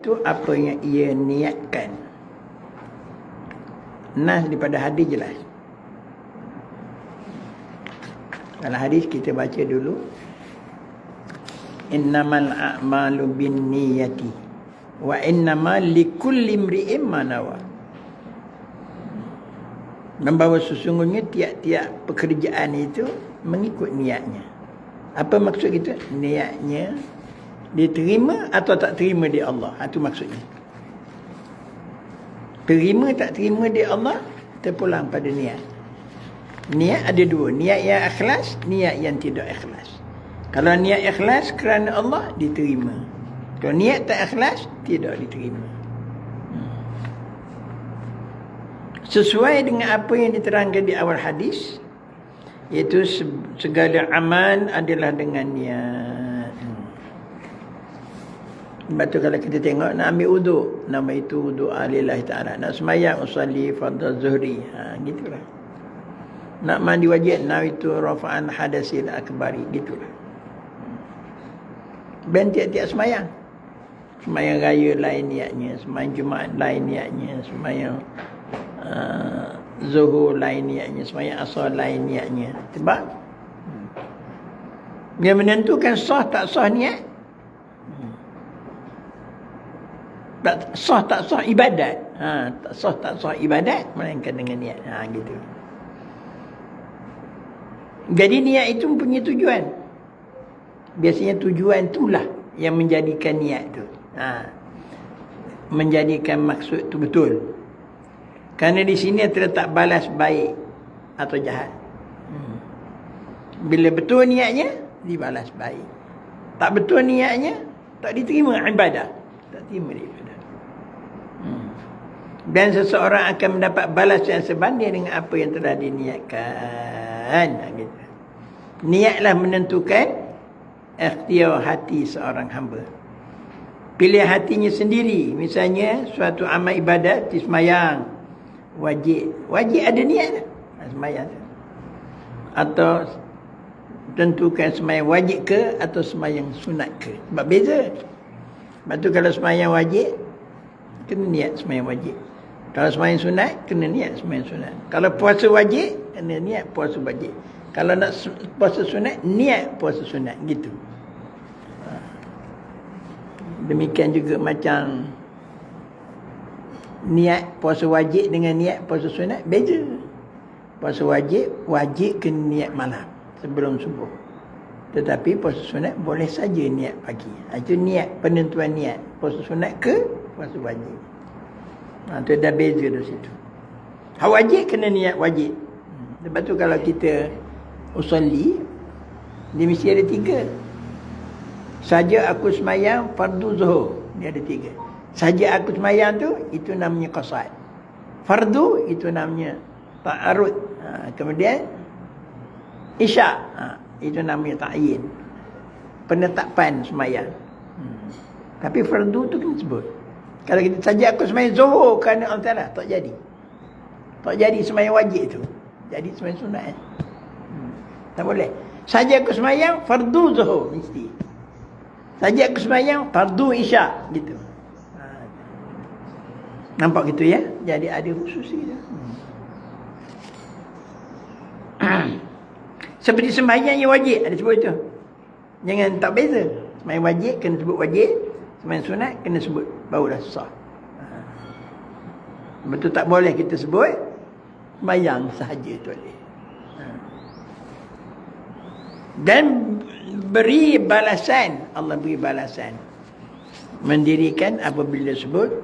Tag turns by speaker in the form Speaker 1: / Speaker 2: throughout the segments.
Speaker 1: itu apa yang ia niatkan. Nas daripada hadis jelas. Dalam hadis kita baca dulu, innamal a'malu binniyati wa innamal likulli imri'in ma nawa. Membawa sesungguhnya tiap-tiap pekerjaan itu mengikut niatnya. Apa maksud kita? Niatnya diterima atau tak terima di Allah. Itu maksudnya. Terima tak terima di Allah, terpulang pada niat. Niat ada dua. Niat yang ikhlas, niat yang tidak ikhlas. Kalau niat ikhlas kerana Allah, diterima. Kalau niat tak ikhlas, tidak diterima. Sesuai dengan apa yang diterangkan di awal hadis, iaitu segala amal adalah dengan niat. Sebab tu kalau kita tengok nak ambil uduk, nama itu doa lillahi ta'ala. Nak semayang, usalli fardhu zuhri. Gitulah. Nak mandi wajib, nawaitu rafa'an hadasil akbari. Gitulah. Dan tiap-tiap semayang. Semayang raya lain niatnya, semayang Jumaat lain niatnya, semayang Zuhur lain niatnya, semayang Asar lain niatnya. Sebab dia menentukan sah tak sah niat. Tak sah ibadat. Tak sah ibadat melainkan dengan niat. Gitu. Jadi niat itu mempunyai tujuan. Biasanya tujuan itulah yang menjadikan niat tu. Menjadikan maksud tu betul. Kerana di sini terletak balas baik atau jahat. Bila betul niatnya, dibalas baik. Tak betul niatnya, tak diterima ibadah. Tak terima ibadah. Dan seseorang akan mendapat balas yang sebanding dengan apa yang telah diniatkan. Gitu. Niatlah menentukan ikhtiar hati seorang hamba. Pilih hatinya sendiri. Misalnya suatu amal ibadat di semayang, wajib ada niat semayang tu. Atau tentukan semayang wajib ke atau semayang sunat ke. Sebab beza. Sebab tu kalau semayang wajib, kena niat semayang wajib. Kalau semayang sunat, kena niat semayang sunat. Kalau puasa wajib, kena niat puasa wajib. Kalau nak puasa sunat, niat puasa sunat. Gitu. Demikian juga macam niat puasa wajib dengan niat puasa sunat, beza. Puasa wajib kena niat malam sebelum subuh. Tetapi puasa sunat boleh saja niat pagi. Itu niat, penentuan niat. Puasa sunat ke puasa wajib. Itu dah beza dari situ. Hak wajib kena niat wajib. Sebab tu kalau kita usolli, dia mesti ada 3. Saja aku semayang fardu zuhur, dia ada 3. Saja aku semayang tu, itu namanya qasad. Fardu, itu namanya ta'arud. Kemudian isyak, itu namanya ta'yin. Penetapan semayang. Tapi fardu tu kena sebut. Kalau kita saja aku semayang zuhur kerana Allah Ta'ala, tak jadi. Tak jadi semayang wajib tu. Jadi semayang sunat. Tak boleh. Saja aku semayang fardu zuhur mesti. Saja aku semayang fardu isyak gitu. Nampak gitu ya? Jadi ada khusus gitu. Seperti sembahyang yang wajib, ada sebut itu. Jangan tak beza. Sembahyang wajib kena sebut wajib, sembahyang sunat kena sebut, barulah sah. Betul tak boleh kita sebut sembahyang sahaja tu boleh. Dan beri balasan, Allah beri balasan. Mendirikan apabila sebut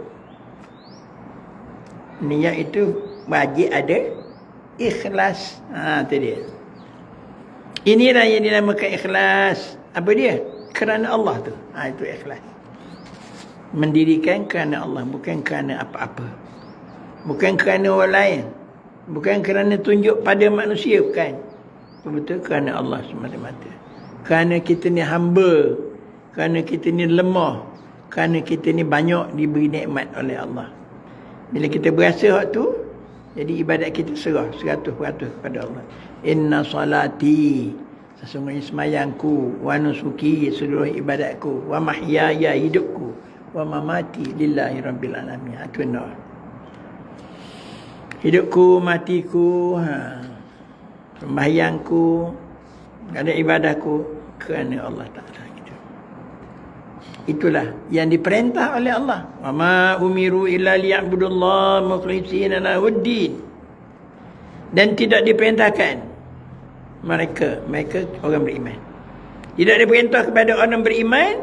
Speaker 1: niat itu wajib ada ikhlas. Itu dia. Inilah yang dinamakan ikhlas. Apa dia? Kerana Allah tu. Itu ikhlas. Mendirikan kerana Allah, bukan kerana apa-apa. Bukan kerana orang lain. Bukan kerana tunjuk pada manusia, bukan. Betul kerana Allah semata-mata. Kerana kita ni hamba, kerana kita ni lemah, kerana kita ni banyak diberi nikmat oleh Allah. Bila kita berasa hak tu, jadi ibadat kita serah 100% kepada Allah. Inna salati, sesungguhnya semayangku, wa nusuki, seluruh ibadatku, wa mahyaya, hidupku, wa mamati lillahi rabbil alamin. Itu benar. Hidupku, matiku, sembahyangku, ada ibadahku kerana Allah Ta'ala. Gitu. Itulah yang diperintah oleh Allah. Wa ma umiru illa liya'budullaha mukhlishina lahuddin. Dan tidak diperintahkan mereka orang beriman. Tidak diperintah kepada orang beriman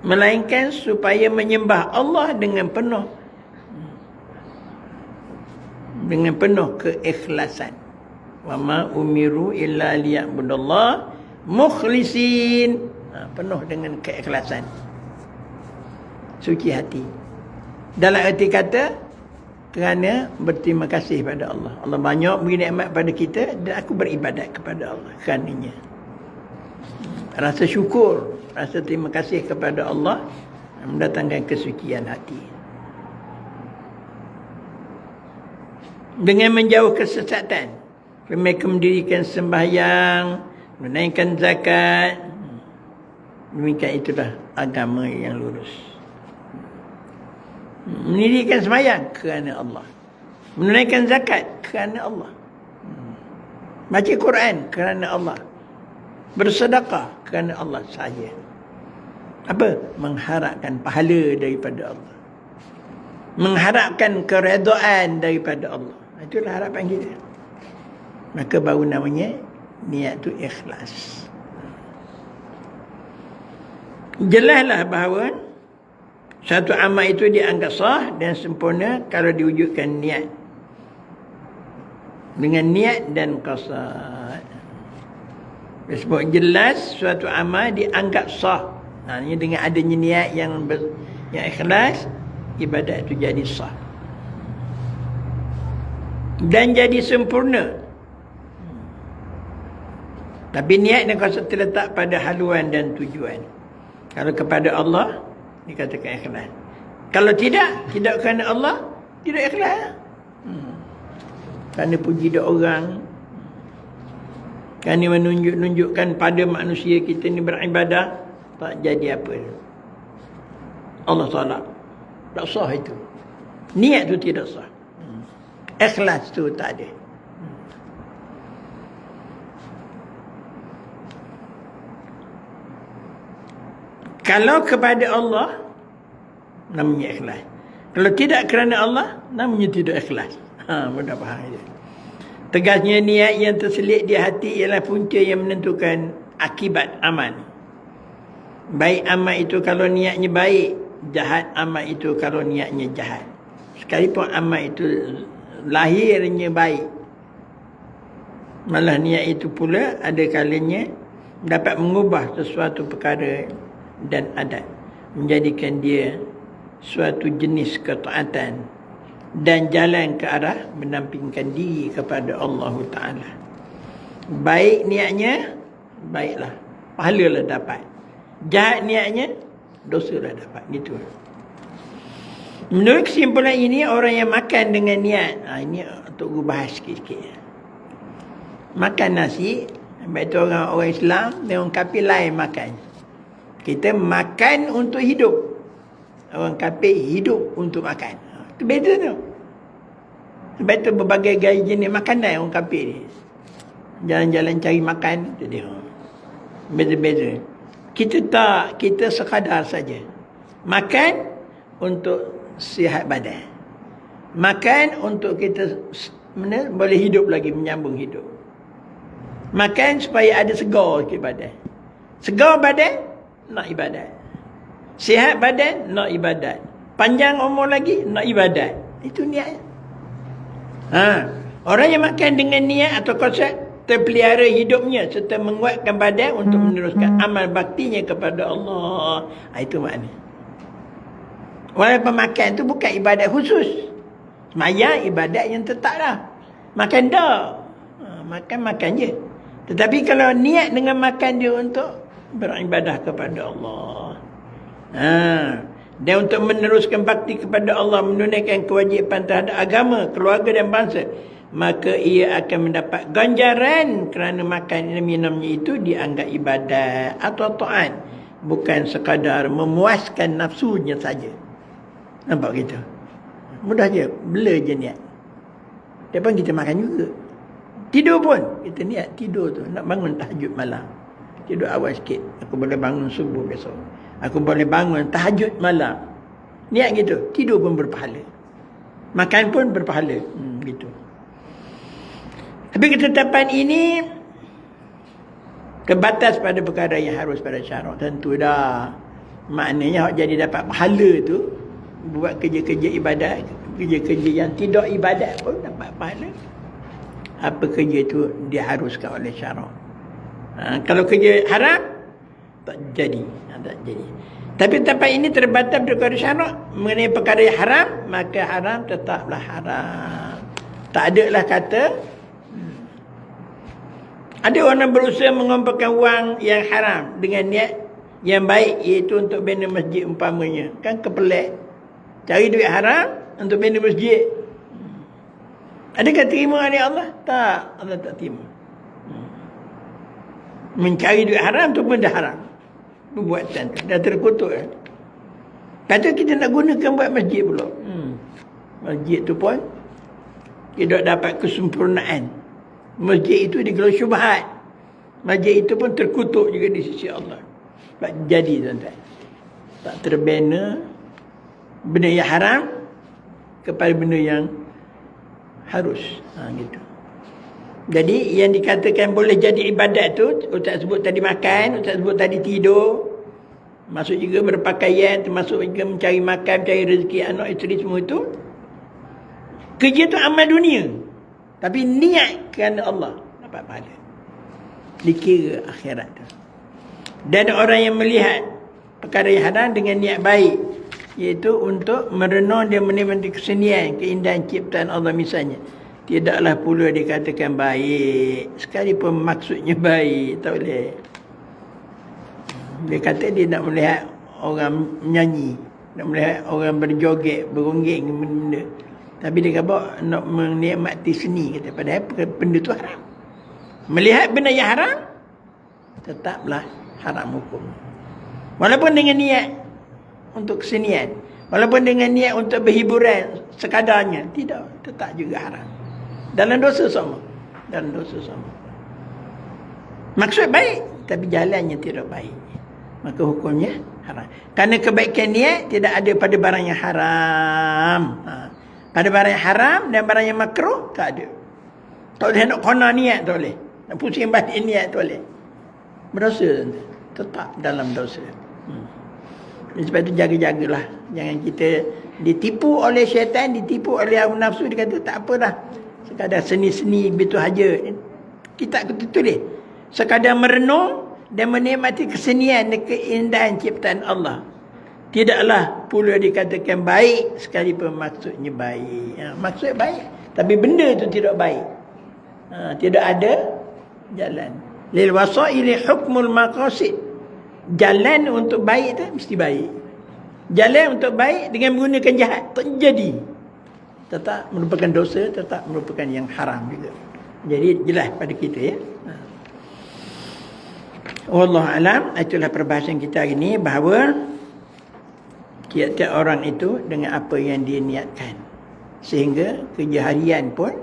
Speaker 1: melainkan supaya menyembah Allah dengan penuh keikhlasan. Wa ma umiru illa liya'budullaha mukhlisin, penuh dengan keikhlasan, suci hati. Dalam erti kata kerana berterima kasih pada Allah. Allah banyak beri nikmat pada kita dan aku beribadat kepada Allah kerananya. Rasa syukur, rasa terima kasih kepada Allah mendatangkan kesucian hati. Dengan menjauh kesesatan, mereka mendirikan sembahyang, menaikkan zakat. Demikian itulah agama yang lurus. Mendirikan sembahyang kerana Allah, menunaikan zakat kerana Allah, baca Quran kerana Allah, bersedekah kerana Allah sahaja. Apa? Mengharapkan pahala daripada Allah, mengharapkan keredaan daripada Allah. Itulah harapan kita. Maka baru namanya niat tu ikhlas. Jelaslah bahawa satu amal itu dianggap sah dan sempurna kalau diwujudkan niat. Dengan niat dan qasad. Sebab jelas suatu amal dianggap sah. Ini dengan adanya niat yang ikhlas, ibadat itu jadi sah. Dan jadi sempurna. Tapi niat dan qasad terletak pada haluan dan tujuan. Kalau kepada Allah, dikatakan ikhlas. Kalau tidak kerana Allah, tidak ikhlas. Kerana puji dak orang, kerana menunjukkan pada manusia kita ni beribadah, tak jadi apa. Allah Ta'ala tak sah itu. Niat tu tidak sah. Ikhlas tu tak ada. Kalau kepada Allah, namanya ikhlas. Kalau tidak kerana Allah, namanya tidak ikhlas. Mudah faham itu. Tegasnya niat yang terselit di hati ialah punca yang menentukan akibat amal. Baik amal itu kalau niatnya baik, jahat amal itu kalau niatnya jahat. Sekalipun amal itu lahirnya baik, malah niat itu pula ada kalanya dapat mengubah sesuatu perkara dan adat, menjadikan dia suatu jenis ketaatan dan jalan ke arah menampingkan diri kepada Allah Ta'ala. Baik niatnya, baiklah, pahalalah dapat. Jahat niatnya, dosalah dapat. Gitu. Menurut kesimpulan ini, orang yang makan dengan niat, ini untuk gua bahas sikit-sikit. Makan nasi, baik itu orang Islam dan orang kafir lain makan. Kita makan untuk hidup, orang kafir hidup untuk makan. Itu beza tu. Sebab itu berbagai gaya jenis makanan orang kafir ni. Jalan-jalan cari makan, itu dia. Beza-beza. Kita tak, kita sekadar saja. Makan untuk sihat badan. Makan untuk kita boleh hidup lagi, menyambung hidup. Makan supaya ada segar ke badan. Segar badan, nak ibadat. Sihat badan, nak ibadat. Panjang umur lagi, nak ibadat. Itu niat. Orang yang makan dengan niat atau qasad terpelihara hidupnya serta menguatkan badan untuk meneruskan amal baktinya kepada Allah. Itu makna. Walaupun makan tu bukan ibadat khusus. Semayang ibadat yang tetap lah. Makan dah. Makan je. Tetapi kalau niat dengan makan dia untuk beribadah kepada Allah. Dan untuk meneruskan bakti kepada Allah, menunaikan kewajipan terhadap agama, keluarga dan bangsa, maka ia akan mendapat ganjaran kerana makan dan minumnya itu dianggap ibadat atau taat. Bukan sekadar memuaskan nafsunya saja. Nampak kita? Mudah je, bela je niat. Depan kita makan juga. Tidur pun, kita niat tidur tu. Nak bangun tahajud malam. Tidur awal sikit. Aku boleh bangun subuh besok. Aku boleh bangun tahajud malam. Niat gitu. Tidur pun berpahala. Makan pun berpahala. Gitu. Tapi ketetapan ini terbatas pada perkara yang harus pada syarak. Tentu dah. Maknanya awak jadi dapat pahala tu, buat kerja-kerja ibadat, kerja-kerja yang tidak ibadat pun dapat pahala. Apa kerja tu diharuskan oleh syarak. Kalau kerja haram, tak jadi. Tak jadi. Tapi tempat ini terbatas perkara syarak mengenai perkara yang haram, maka haram tetaplah haram. Tak ada lah kata ada orang berusaha mengumpulkan wang yang haram dengan niat yang baik, iaitu untuk bina masjid umpamanya. Kan kepelek. Cari duit haram untuk bina masjid. Adakah terima oleh Allah? Tak. Allah tak terima. Mencari duit haram tu pun dah haram. Perbuatan tu dah terkutuk. Kata kita nak gunakan buat masjid pula. Masjid tu pun tidak dapat kesempurnaan. Masjid itu digelar syubhat. Masjid itu pun terkutuk juga di sisi Allah. Tak jadi tuan-tuan. Tak terbina benda yang haram kepada benda yang harus. Gitu. Jadi yang dikatakan boleh jadi ibadat tu, Ustaz sebut tadi makan, Ustaz sebut tadi tidur, masuk juga berpakaian, termasuk juga mencari makan, mencari rezeki anak isteri, semua itu kerja tu amal dunia. Tapi niat kerana Allah dapat pahala. Dikira akhirat tu. Dan orang yang melihat perkara yang haram dengan niat baik, iaitu untuk merenung dan menikmati kesenian, keindahan ciptaan Allah misalnya, tidaklah pula dikatakan baik, sekalipun maksudnya baik, tak boleh. Dia kata dia nak melihat orang menyanyi, nak melihat orang berjoget, berungging benda-benda. Tapi dia kata nak menikmati seni, kata, padahal benda tu haram. Melihat benda yang haram tetaplah haram hukum. Walaupun dengan niat untuk kesenian, walaupun dengan niat untuk berhiburan sekadarnya, tidak, tetap juga haram. Dalam dosa sama. Dalam dosa sama. Maksud baik, tapi jalannya tidak baik, maka hukumnya haram. Kerana kebaikan niat tidak ada pada barang yang haram. Pada barang yang haram dan barang yang makruh, tak ada. Tak boleh nak kona niat, tak boleh. Nak pusing balik niat, tak boleh. Berdosa, tetap dalam dosa. Sebab itu jaga-jagalah. Jangan kita ditipu oleh syaitan, ditipu oleh hawa nafsu. Dia kata tak apa dah, sekadar seni-seni begitu saja. Kita tulis sekadar merenung dan menikmati kesenian dan keindahan ciptaan Allah. Tidaklah pula dikatakan baik sekalipun maksudnya baik. Maksud baik, tapi benda itu tidak baik. Tidak ada jalan. Lil wasaili hukmul maqasid. Jalan untuk baik tu mesti baik. Jalan untuk baik dengan menggunakan jahat tak jadi. Tetap merupakan dosa, tetap merupakan yang haram juga. Jadi jelas pada kita, ya. Wallahu alam. Itulah perbahasan kita hari ini, bahawa tiap-tiap orang itu dengan apa yang dia niatkan. Sehingga kerja harian pun,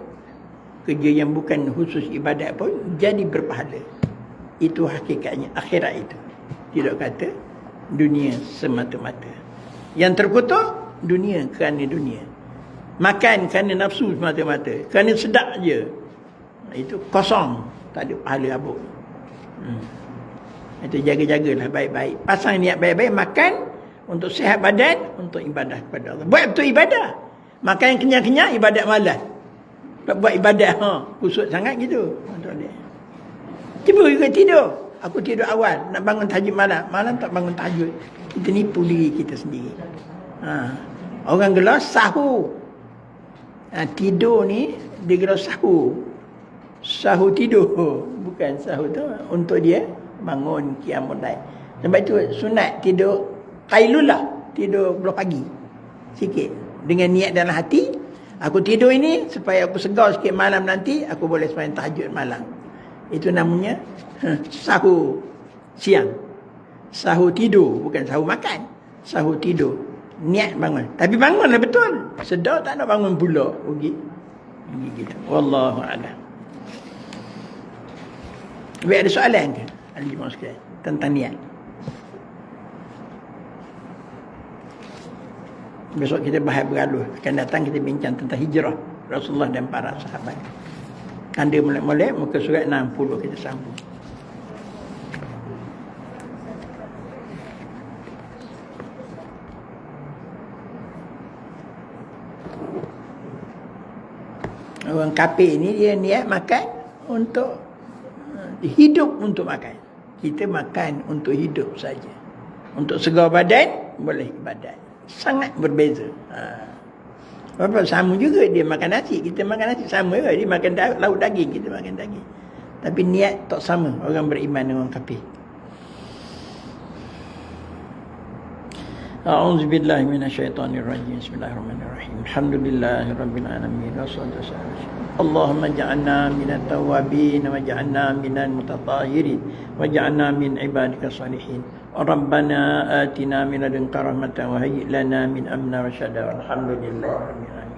Speaker 1: kerja yang bukan khusus ibadat pun jadi berpahala. Itu hakikatnya akhirat itu. Tidak kata dunia semata-mata. Yang terkutuk dunia kerana dunia. Makan kerana nafsu semata-mata, kerana sedap je, itu kosong, tak ada pahala habuk. Itu jaga-jagalah baik-baik. Pasang niat baik-baik, makan untuk sihat badan, untuk ibadah kepada Allah. Buat betul ibadah. Makan yang kenyang-kenyang, ibadat malas. Buat ibadat kusut sangat gitu. Cuba juga tidur. Aku tidur awal, nak bangun tahajud malam. Malam tak bangun tahajud. Kita nipu diri kita sendiri. Orang gelar sahur. Tidur ni dia gelar sahur. Sahur tidur. Bukan sahur tu untuk dia bangun qiyamul lail. Sebab itu sunat tidur qailulah, tidur belah pagi sikit dengan niat dalam hati, aku tidur ini supaya aku segar sikit malam nanti aku boleh sembahyang tahajud malam. Itu namanya sahur siang. Sahur tidur, bukan sahur makan. Sahur tidur. Niat bangun. Tapi bangunlah betul. Sedar tak nak bangun pula. Rugi gitu. Wallahu a'lam. Ada soalan ke? Ali Jemaah sekalian tentang niat. Besok kita bahas beralus. Akan datang kita bincang tentang hijrah Rasulullah dan para sahabat. Anda mulai muka surat 60 kita sambung. Orang kafir ni dia niat makan untuk hidup, untuk makan. Kita makan untuk hidup saja. Untuk segar badan boleh ibadat. Sangat berbeza. Apa sama juga dia makan nasi, kita makan nasi sama juga. Dia makan lauk daging, kita makan daging. Tapi niat tak sama orang beriman dengan orang kafir. A'udzu billahi minasyaitonir rajim. Bismillahirrahmanirrahim. Alhamdulillahirabbil alamin. Wassalatu wassalamu. Allahumma ja'alna minat tawwabin waj'alna minal mutatahhirin waj'alna min ibadika salihin. Rabbana atina min ladunka rahmatan wa hayyi lana min amrina rashada. Alhamdulillahirabbil alamin.